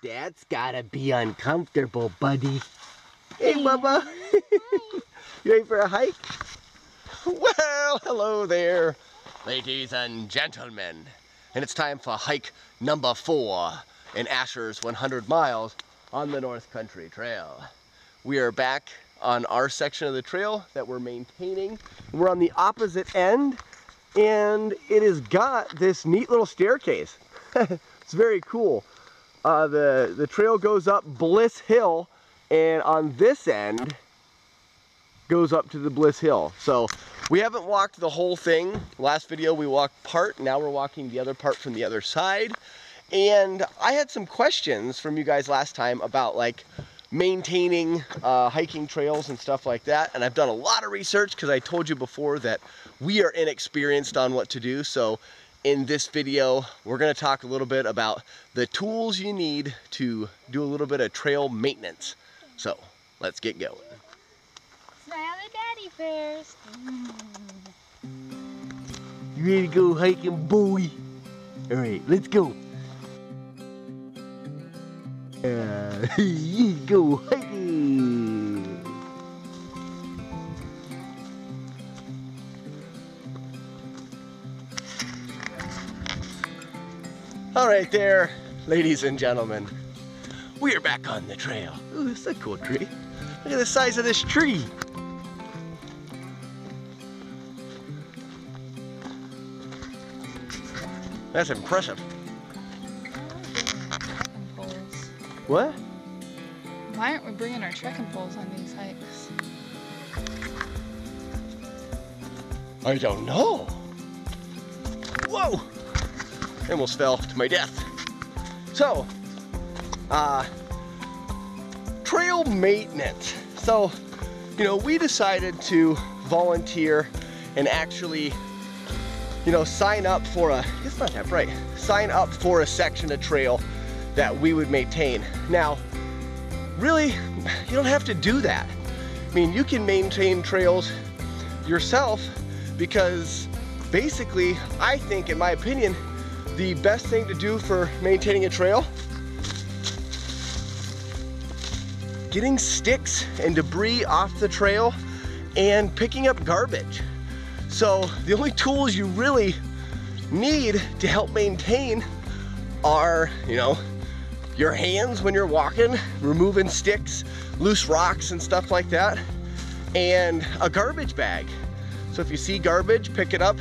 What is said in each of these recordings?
That's gotta be uncomfortable, buddy. Hey, Bubba. You ready for a hike? Well, hello there, ladies and gentlemen. And it's time for hike number 4 in Asher's 100 miles on the North Country Trail. We are back on our section of the trail that we're maintaining. We're on the opposite end, and it has got this neat little staircase. It's very cool. The trail goes up Bliss Hill, and on this end goes up to the Bliss Hill. So we haven't walked the whole thing. Last video we walked part, now we're walking the other part from the other side. And I had some questions from you guys last time about like maintaining hiking trails and stuff like that. And I've done a lot of research because I told you before that we are inexperienced on what to do. So in this video, we're gonna talk a little bit about the tools you need to do a little bit of trail maintenance. So let's get going. Smile at Daddy first. You ready to go hiking, boy? All right, let's go. Go hiking. All right there, ladies and gentlemen. We are back on the trail. Ooh, this is a cool tree. Look at the size of this tree. That's impressive. What? Why aren't we bringing our trekking poles on these hikes? I don't know. Whoa! I almost fell to my death. So, trail maintenance. So, you know, we decided to volunteer and actually, you know, sign up for a, it's not that bright, sign up for a section of trail that we would maintain. Now, really, you don't have to do that. I mean, you can maintain trails yourself because basically, I think, in my opinion, the best thing to do for maintaining a trail, getting sticks and debris off the trail and picking up garbage. So the only tools you really need to help maintain are, you know, your hands when you're walking, removing sticks, loose rocks and stuff like that, and a garbage bag. So if you see garbage, pick it up,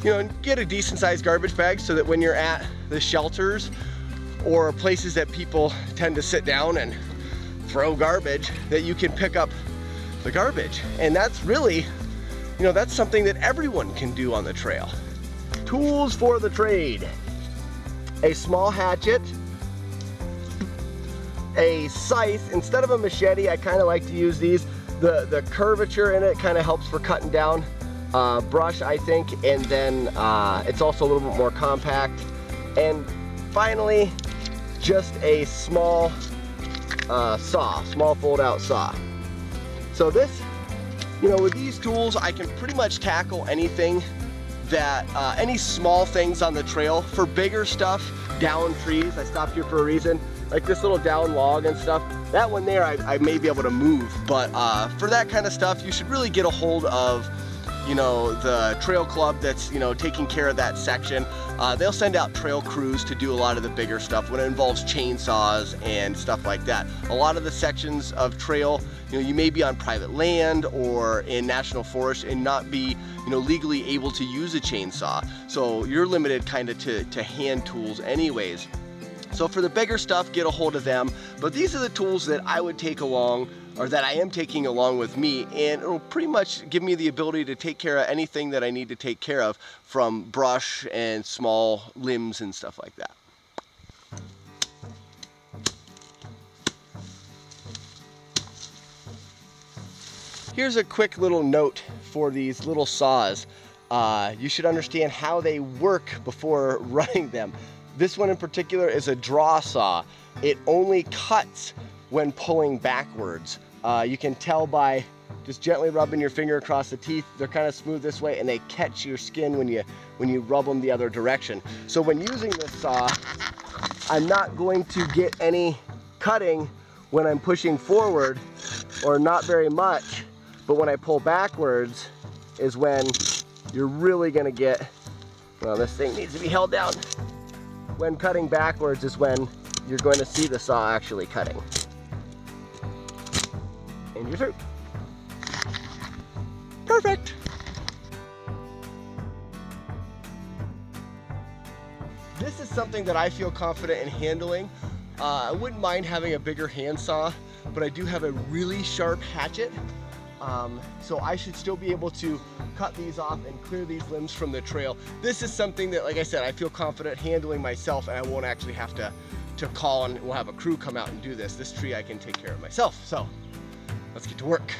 you know, and get a decent sized garbage bag so that when you're at the shelters or places that people tend to sit down and throw garbage, that you can pick up the garbage. And that's really, you know, that's something that everyone can do on the trail. Tools for the trade. A small hatchet, a scythe. Instead of a machete, I kind of like to use these. The curvature in it kind of helps for cutting down brush, I think, and then it's also a little bit more compact. And finally, just a small saw, small fold-out saw. So this, you know, with these tools, I can pretty much tackle anything that, any small things on the trail. For bigger stuff, down trees, I stopped here for a reason, like this little down log and stuff, that one there I may be able to move, but for that kind of stuff, you should really get a hold of, you know, the trail club that's, you know, taking care of that section. They'll send out trail crews to do a lot of the bigger stuff when it involves chainsaws and stuff like that. A lot of the sections of trail, you know, you may be on private land or in national forest and not be, you know, legally able to use a chainsaw. So you're limited kind of to hand tools anyways. So for the bigger stuff, get a hold of them. But these are the tools that I would take along, or that I am taking along with me, and it'll pretty much give me the ability to take care of anything that I need to take care of, from brush and small limbs and stuff like that. Here's a quick little note for these little saws. You should understand how they work before running them. This one in particular is a draw saw. It only cuts when pulling backwards. You can tell by just gently rubbing your finger across the teeth. They're kind of smooth this way, and they catch your skin when you rub them the other direction. So when using this saw, I'm not going to get any cutting when I'm pushing forward, or not very much, but when I pull backwards is when you're really gonna get, well, this thing needs to be held down. When cutting backwards is when you're going to see the saw actually cutting. And you're through. Perfect. This is something that I feel confident in handling. I wouldn't mind having a bigger handsaw, but I do have a really sharp hatchet. So I should still be able to cut these off and clear these limbs from the trail. This is something that, like I said, I feel confident handling myself, and I won't actually have to call and we'll have a crew come out and do this. This tree I can take care of myself. So let's get to work.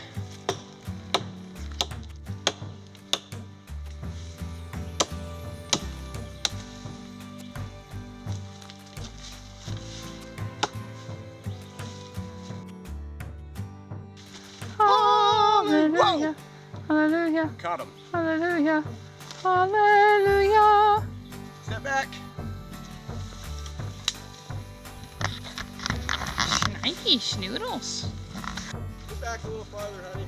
Hallelujah, hallelujah, Caught him. hallelujah, hallelujah. Step back. Schnikey schnoodles. Get back a little farther, honey.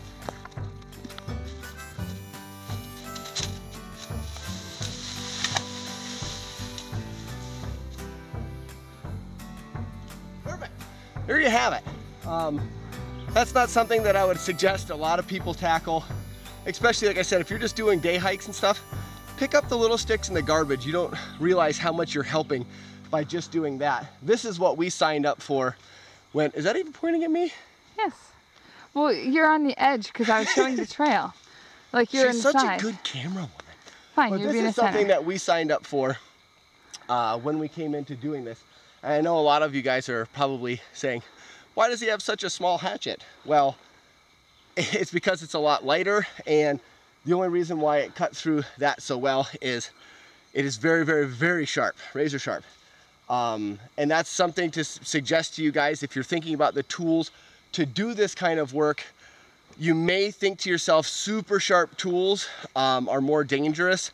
Perfect. There you have it. That's not something that I would suggest a lot of people tackle, especially, like I said, if you're just doing day hikes and stuff. Pick up the little sticks in the garbage. You don't realize how much you're helping by just doing that. This is what we signed up for when, is that even pointing at me? Yes. Well, you're on the edge because I was showing the trail. Like you're She's inside. such a good camera woman. Fine, But you're this being a is something center. that we signed up for when we came into doing this. And I know a lot of you guys are probably saying, why does he have such a small hatchet? Well, it's because it's a lot lighter, and the only reason why it cut through that so well is it is very, very, very sharp, razor sharp. And that's something to suggest to you guys if you're thinking about the tools to do this kind of work. You may think to yourself, super sharp tools are more dangerous,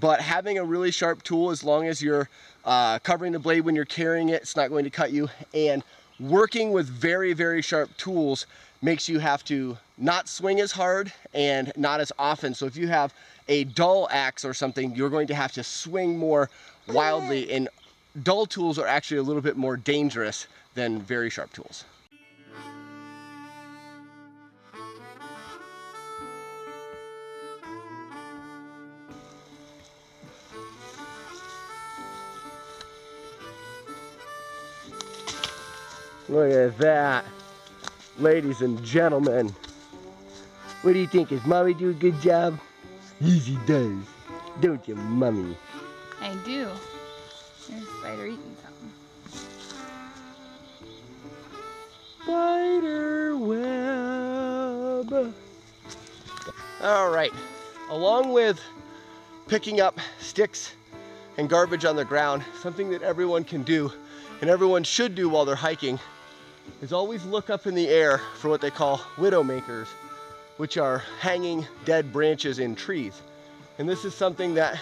but having a really sharp tool, as long as you're covering the blade when you're carrying it, it's not going to cut you. And working with very, very sharp tools makes you have to not swing as hard and not as often. So if you have a dull axe or something, you're going to have to swing more wildly, and dull tools are actually a little bit more dangerous than very sharp tools. Look at that, ladies and gentlemen. What do you think? Does Mommy do a good job? Yes, she does. Don't you, Mommy? I do. There's a spider eating something. Spider web. All right, along with picking up sticks and garbage on the ground, something that everyone can do and everyone should do while they're hiking is always look up in the air for what they call Widowmakers, which are hanging dead branches in trees. And this is something that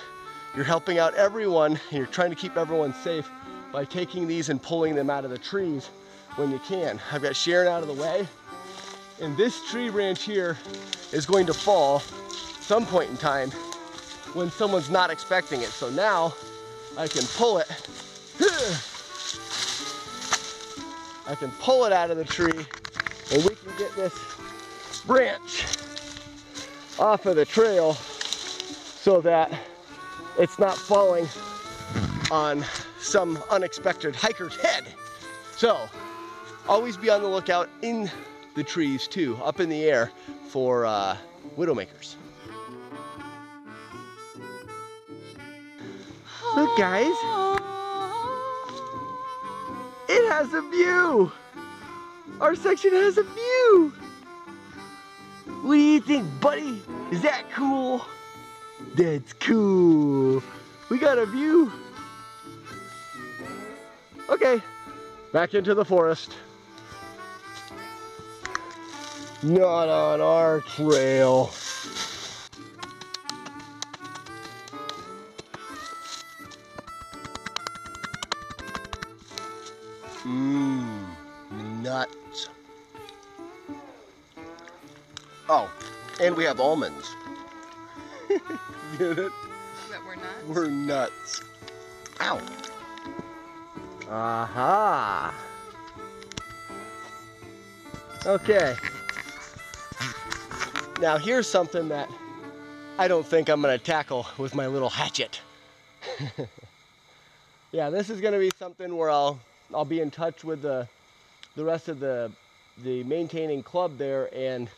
you're helping out everyone, and you're trying to keep everyone safe by taking these and pulling them out of the trees when you can. I've got Sharon out of the way, and this tree branch here is going to fall some point in time when someone's not expecting it. So now I can pull it. I can pull it out of the tree, and we can get this branch off of the trail so that it's not falling on some unexpected hiker's head. So always be on the lookout in the trees too, up in the air, for Widowmakers. Look, guys, it has a view. Our section has a view. What do you think, buddy? Is that cool? That's cool. We got a view. Okay, back into the forest. Not on our trail. nuts. Oh, and we have almonds. Get it? That we're nuts? We're nuts. Ow. Aha. Okay. Now here's something that I don't think I'm gonna tackle with my little hatchet. Yeah, this is gonna be something where I'll be in touch with the rest of the maintaining club there, and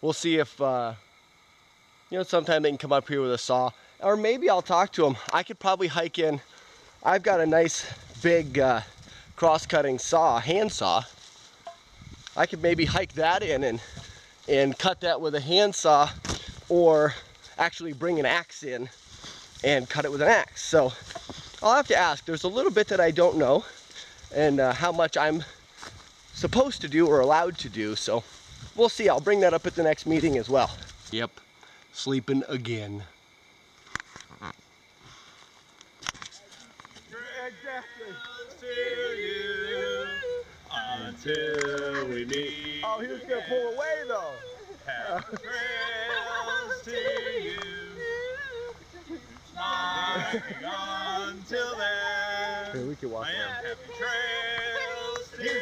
we'll see if you know, sometime they can come up here with a saw, or maybe I'll talk to them. I could probably hike in. I've got a nice big cross-cutting saw, hand saw. I could maybe hike that in and cut that with a hand saw, or actually bring an axe in and cut it with an axe. So I'll have to ask. There's a little bit that I don't know, and how much I'm supposed to do or allowed to do, so we'll see. I'll bring that up at the next meeting as well. Yep, sleeping again. Exactly. Until we meet. Oh, he was gonna pull away though. Happy trails to you. Until then. Here, we can walk around. Happy trails to you.